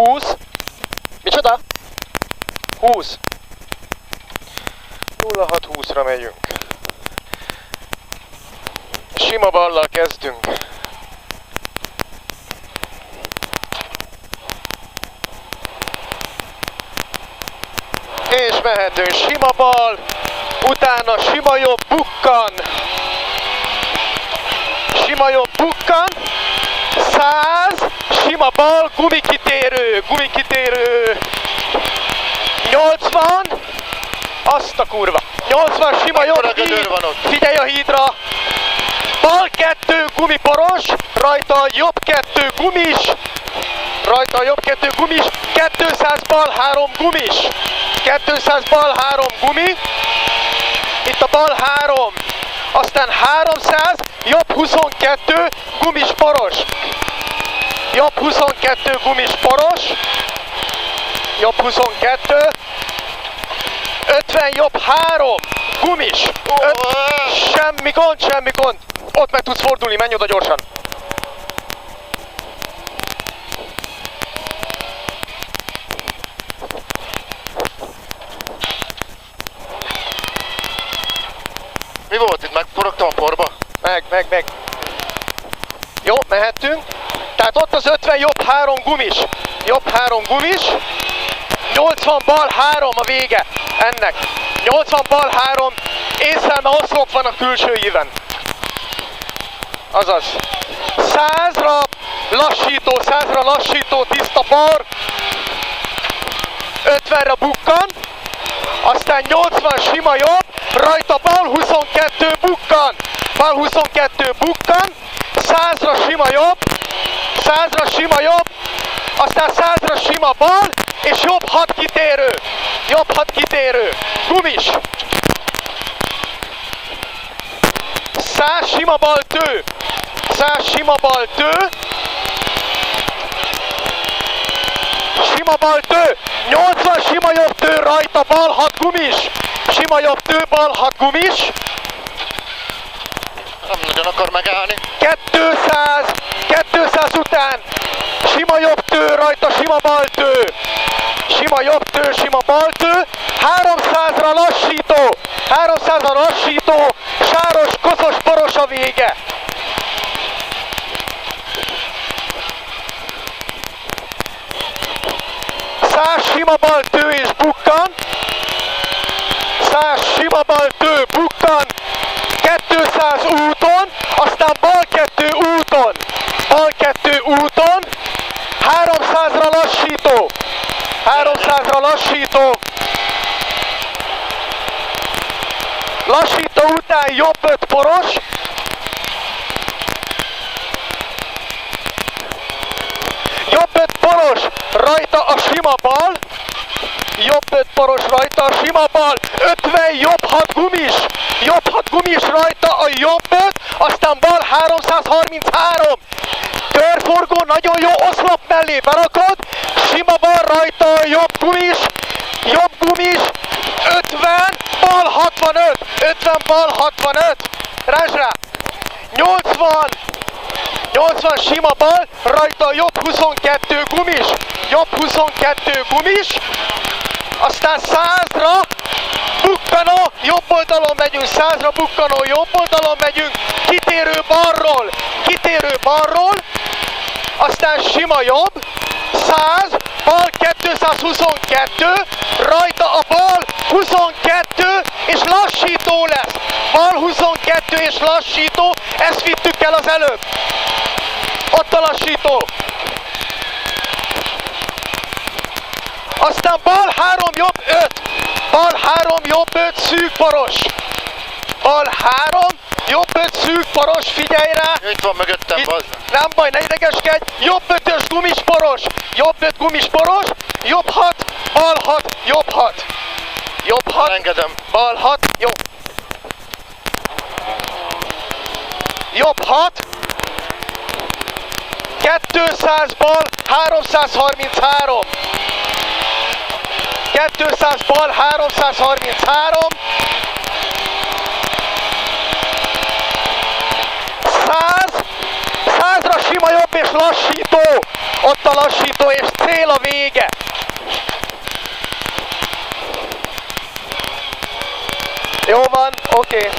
20. Micsoda? 20. 06-20-ra megyünk. Sima ballal kezdünk. És mehetünk sima bal, utána sima jobb bukkan. Sima jobb bukkan. 100, sima bal, gumikitérő, gumikitérő. 80, azt a kurva. 80, sima jobb híd, figyelj a hídra. Bal 2 gumiporos, rajta jobb 2 gumis. Rajta jobb 2 gumis, 200 bal 3 gumis. 200 bal 3 gumi. Itt a bal 3. Aztán 300, jobb 22 gumis poros. Jobb 22 gumis poros. Jobb 22. 50 jobb 3 gumis. Semmi gond, semmi gond. Ott meg tudsz fordulni, menj oda gyorsan. Mi volt itt? Megforogtam a porba? Meg. Jó, mehetünk. Tehát ott az 50 jobb 3 gumis. Jobb 3 gumis. 80 bal 3 a vége ennek. 80 bal 3. Észlelme oszlop van a külsőjében. Azaz. 100-ra lassító, 100-ra lassító, tiszta par. 50-re bukkan. Aztán 80 sima jobb, rajta bal 22 bukkan. Bal 22 bukkan. 100-ra sima jobb. 100-ra sima jobb. Aztán 100-ra sima bal, és jobb 6 kitérő. Jobb 6 kitérő. Gumis. 100 sima bal tő. 100 sima bal tő. Sima bal tő. 80 sima jobb tő, rajta bal 6 gumis. Sima jobb tő, bal 6 gumis. Nem nagyon akar megállni. 200 után sima jobb tő, rajta sima bal tő. Sima jobb tő, sima bal tő. 300-ra lassító. 300-ra lassító. Sáros, koszos, poros a vége. Sima bal tő és bukkan. 100 sima bal tő, bukkan. 200 úton, aztán bal 2 úton. Bal 2 úton. 300-ra lassító. 300-ra lassító. Lassító után jobb 5 poros. Jobb 5 poros, rajta a sima bal. Jobb 5 poros, rajta a sima bal. 50 jobb 6 gumis. Jobb 6 gumis, rajta a jobb 5. Aztán bal 333. Körforgó, nagyon jó, oszlop mellé berakod. Sima bal, rajta a jobb gumis. Jobb gumis. 50, bal 65. 50, bal 65. Rázs rá. 80. 80 sima bal, rajta jobb 22 gumis. Jobb 22 gumis. Aztán 100-ra bukkanó, jobb oldalon megyünk. 100-ra bukkanó, jobb oldalon megyünk. Kitérő balról. Kitérő balról. Aztán sima jobb. 100, bal 222, rajta a bal 22 és lassító lesz. Bal 22 és lassító, ezt vittük el az előbb. Ott a lassító. Aztán bal 3 jobb 5. Bal 3 jobb 5 szűk poros. Bal 3 jobb 5 szűk poros, figyelj rá! Itt van mögöttem, bazd. Nem baj, ne idegeskedj! Jobb 5-ös gumis poros! Jobb 5 gumis poros! Jobb 6, bal 6, jobb 6. Jobb 6, engedem. Bal 6, jó. Jobb 6. 200 bal, 333. 200 bal, 333. 100, 100-ra sima jobb és lassító. Ott a lassító és cél a vége. Jó van, oké.